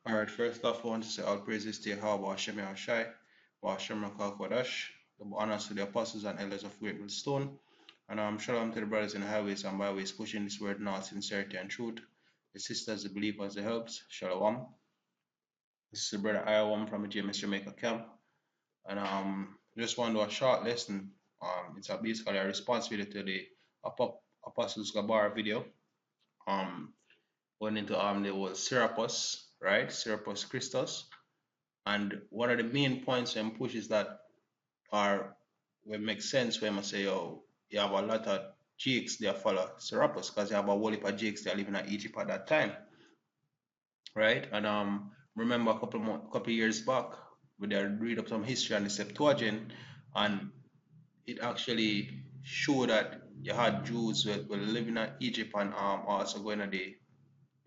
Alright, first off, I want to say all praises to Yahweh Hashem Yahushai, Hashem Rakal Kodash, the honors to the apostles and elders of Great Millstone, and shalom to the brothers in the highways and byways pushing this word now, sincerity and truth, the sisters, the believers, the helps, shalom. This is the brother Iowam from the GMS Jamaica camp, and just want to do a short lesson. It's basically a responsibility to the Apostles Gabar video. Went into there was Serapis, right? Serapis Christus. And one of the main points when push is that are will make sense when I say, oh, you have a lot of Jakes they follow Serapis because you have a whole heap of Jakes that living in Egypt at that time, right? And remember a couple years back we did read up some history on the Septuagint, and it actually showed that you had Jews were living in Egypt and also going to the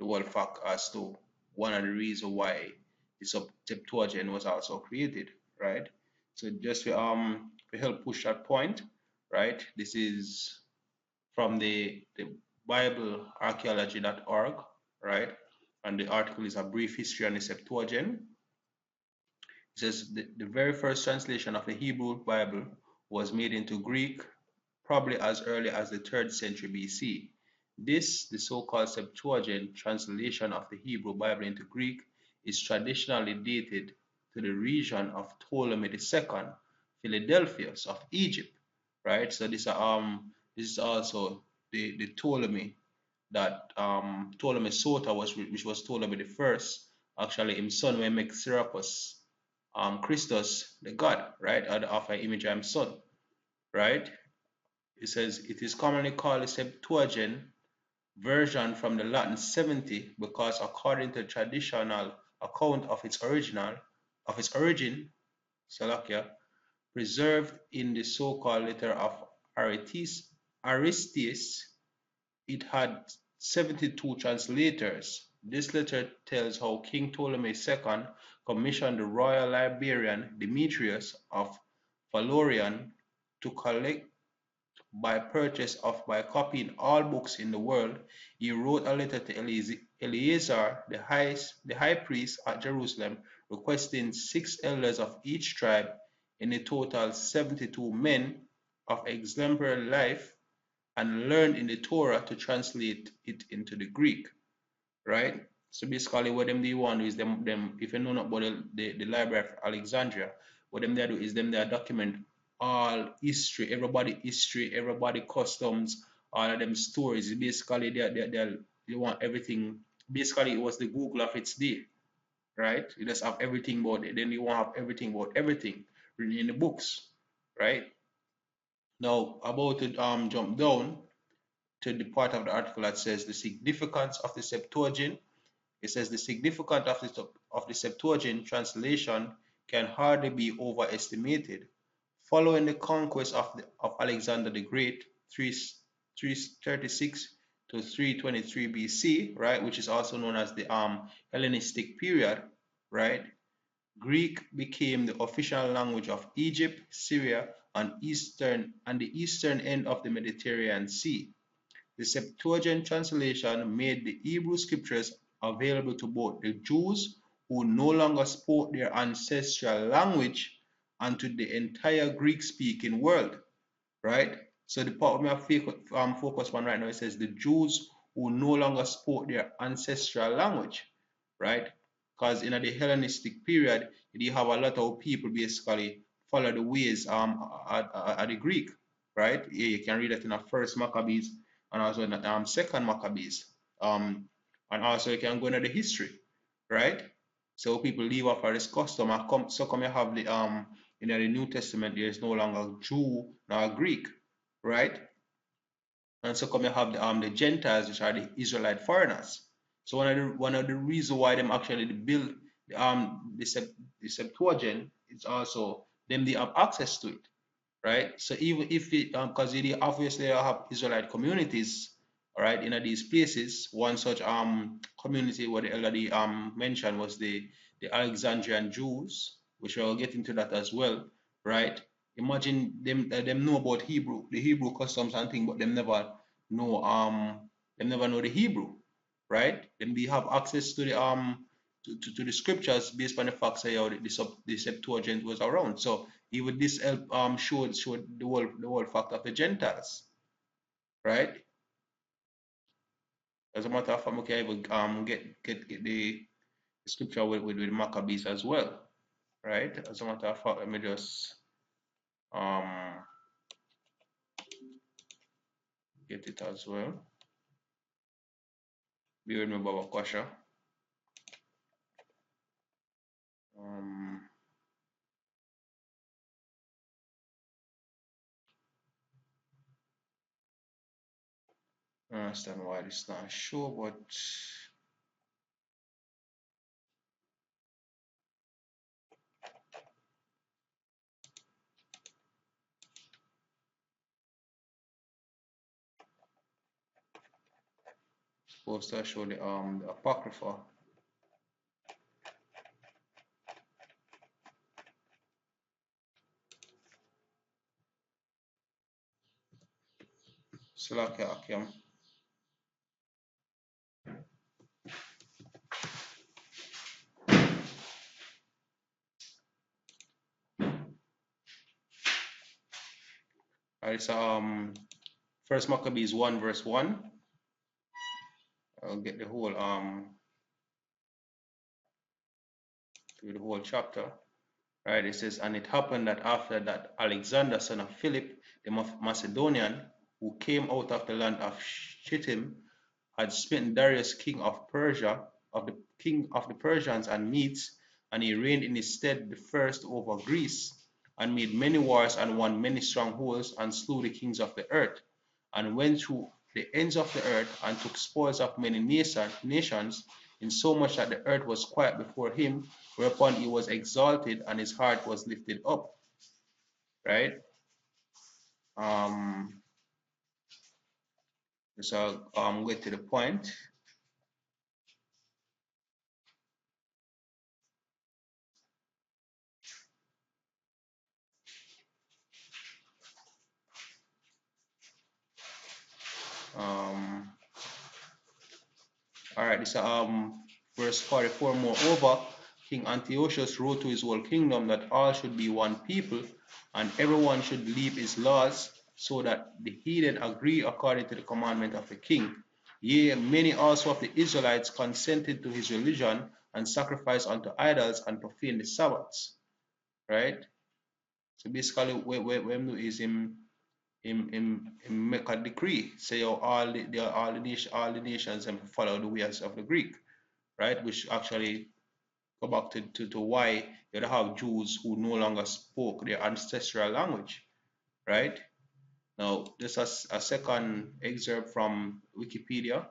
world fact as to one of the reasons why the Septuagint was also created, right? So just to help push that point, right? This is from the BibleArchaeology.org, right? And the article is a brief history on the Septuagint. It says the very first translation of the Hebrew Bible was made into Greek probably as early as the 3rd century BC. This, the so-called Septuagint translation of the Hebrew Bible into Greek, is traditionally dated to the region of Ptolemy II, Philadelphus of Egypt, right? So this is also the Ptolemy that Ptolemy Sota which was Ptolemy the first. Actually, his son will make Serapis Christus the god, right? Of an image of his son, right? It says it is commonly called the Septuagint version from the Latin 70 because according to the traditional account of its origin, Salakia, preserved in the so-called letter of Aristeas, it had 72 translators. This letter tells how King Ptolemy II commissioned the royal librarian Demetrius of Phaleron to collect by copying all books in the world. He wrote a letter to Eleazar, the high priest at Jerusalem, requesting 6 elders of each tribe, in a total 72 men of exemplary life, and learned in the Torah to translate it into the Greek, right? So basically what them they want is them if you know not about the Library of Alexandria, what them they do is them they document all history, everybody customs, all of them stories. Basically they want everything. Basically it was the Google of its day, right? You just have everything about it. Then you want to have everything about everything written in the books, right? Now about to jump down to the part of the article that says the significance of the Septuagint. It says the significance of the Septuagint translation can hardly be overestimated. Following the conquest of Alexander the Great, 336 to 323 BC, right, which is also known as the Hellenistic period, right, Greek became the official language of Egypt, Syria, and the eastern end of the Mediterranean Sea. The Septuagint translation made the Hebrew scriptures available to both the Jews who no longer spoke their ancestral language and to the entire Greek-speaking world, right? So the part we have focus on right now, it says the Jews who no longer spoke their ancestral language, right? Because in the Hellenistic period, you have a lot of people basically follow the ways of the Greek, right? You can read that in the first Maccabees and also in the second Maccabees. And also you can go into the history, right? So people leave off of this custom and so come you have the in the New Testament there is no longer Jew nor Greek, right? And so come you have the Gentiles, which are the Israelite foreigners. So one of the reasons why them actually build the Septuagint is also them they have access to it, right? So even if it because they obviously have Israelite communities, all right, in these places. One such community what the elder mentioned was the Alexandrian Jews, which we'll get into that as well, right? Imagine them know about the Hebrew customs and things, but them never know the Hebrew, right? Then we have access to to the scriptures based on the facts that the Septuagint was around. So even this help showed the whole fact of the Gentiles, right? As a matter of fact, we can even get the scripture with Maccabees as well, right? As a matter of fact, let me just um get it as well. Be with me, Baba Kwasha. I don't understand why it's not sure, but supposed to show the Apocrypha. Salakia Akim. Alright, so First Maccabees 1 verse 1. I'll get the whole through the whole chapter. Right, it says, and it happened that after that Alexander, son of Philip, the Macedonian, who came out of the land of Shittim, had smitten Darius, king of Persia, of the king of the Persians and Medes, and he reigned in his stead the first over Greece, and made many wars and won many strongholds, and slew the kings of the earth, and went through the ends of the earth, and took spoils of many nations, insomuch that the earth was quiet before him, whereupon he was exalted, and his heart was lifted up. Right? So get to the point. All right, this verse 44. Moreover, King Antiochus wrote to his whole kingdom that all should be one people, and everyone should believe his laws, so that the heathen agree according to the commandment of the king. Yea, many also of the Israelites consented to his religion, and sacrificed unto idols, and profaned the Sabbaths. Right? So basically, when is him make a decree, say all the nations and follow the ways of the Greek, right? Which actually go back to why you have Jews who no longer spoke their ancestral language, right? Now, this is a second excerpt from Wikipedia,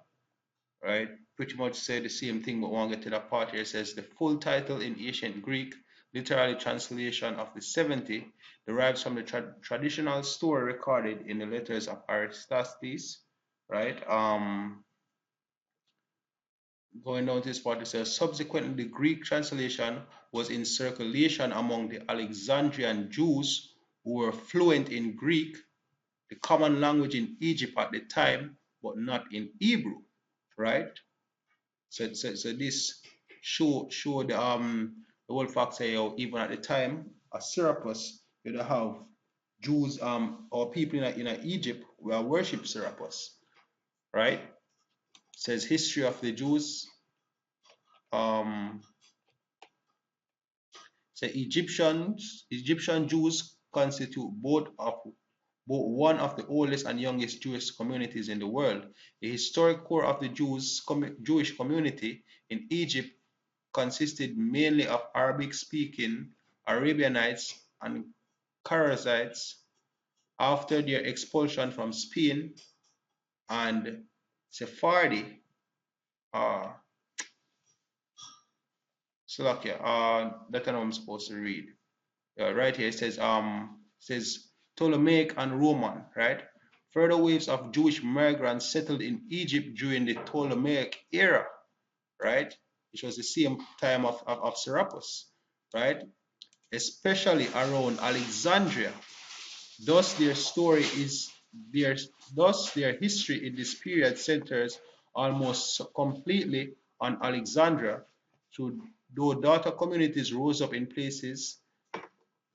right? Pretty much say the same thing, but when we get to that part here, it says the full title in ancient Greek, literally translation of the 70, derives from the traditional story recorded in the letters of Aristophanes, right? Going down to this part, it says, subsequently, the Greek translation was in circulation among the Alexandrian Jews who were fluent in Greek, the common language in Egypt at the time, but not in Hebrew, right? So this show the whole fact say even at the time of Serapis, you don't have Jews or people in Egypt who worship Serapis, right? Says history of the Jews. Say Egyptian Jews constitute both one of the oldest and youngest Jewish communities in the world. The historic core of the Jewish community in Egypt consisted mainly of Arabic-speaking Arabianites and Kharizites after their expulsion from Spain, and Sephardi, Slovakia, that's what I'm supposed to read. Right here it says Ptolemaic and Roman, right? Further waves of Jewish migrants settled in Egypt during the Ptolemaic era, right? Which was the same time of Serapis, right? Especially around Alexandria. Thus their history in this period centers almost completely on Alexandria, So though daughter communities rose up in places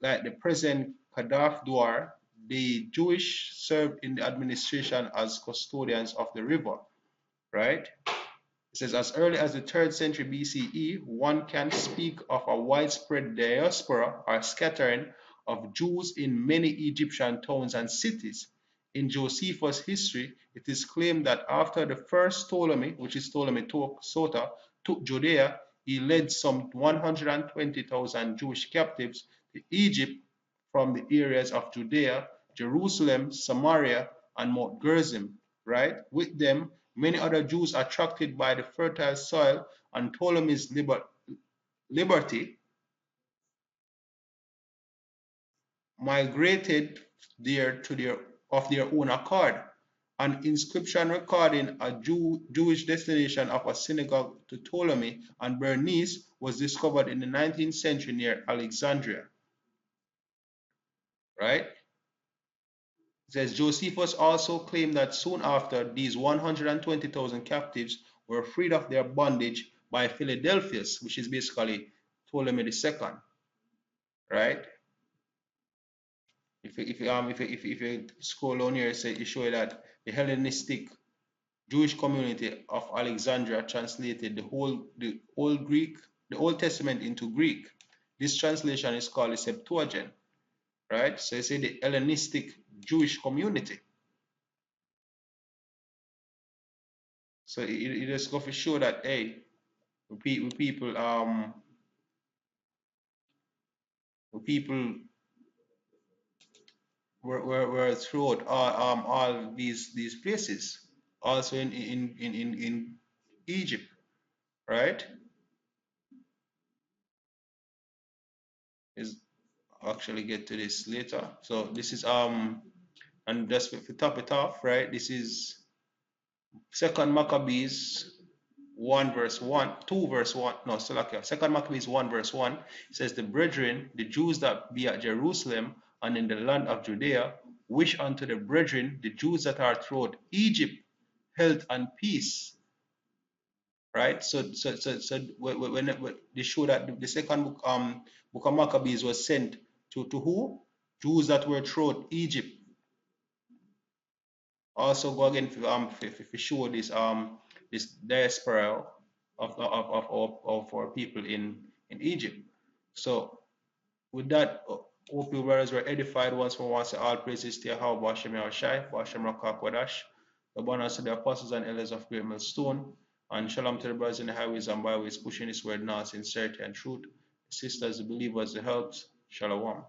like the present Kadaf Dwar, the Jewish served in the administration as custodians of the river, right? It says, as early as the 3rd century BCE, one can speak of a widespread diaspora or scattering of Jews in many Egyptian towns and cities. In Josephus' history, it is claimed that after the first Ptolemy, which is Ptolemy Sota, took Judea, he led some 120,000 Jewish captives to Egypt from the areas of Judea, Jerusalem, Samaria, and Mount Gerizim, right? With them, many other Jews attracted by the fertile soil and Ptolemy's liberty migrated there of their own accord. An inscription recording a Jewish destination of a synagogue to Ptolemy and Bernice was discovered in the 19th century near Alexandria, right? It says Josephus also claimed that soon after, these 120,000 captives were freed of their bondage by Philadelphus, which is basically Ptolemy II, right? If you scroll down here, it shows that the Hellenistic Jewish community of Alexandria translated the Old Testament into Greek. This translation is called the Septuagint, right? So you say the Hellenistic Jewish community. So it just goes to show that, hey, people were throughout all these places, also in Egypt, right? Is actually get to this later. So this is and just to top it off, right? This is Second Maccabees 1 verse 1, 2 verse 1, no, still okay. Second Maccabees 1 verse 1, it says, the brethren, the Jews that be at Jerusalem and in the land of Judea, wish unto the brethren, the Jews that are throughout Egypt, health and peace. Right? So when they show that the second book of Maccabees was sent to who? Jews that were throughout Egypt. Also go again if show this diaspora of our people in Egypt. So with that, hope you brothers were edified once more. Once all praises to Yahweh Bashem Yahushai, Bashem Rakak Wadash, the bonus to the apostles and elders of Great Millstone, and shalom to the brothers in the highways and byways pushing this word now, sincerity and truth. Sisters, the believers, the helps, shalom.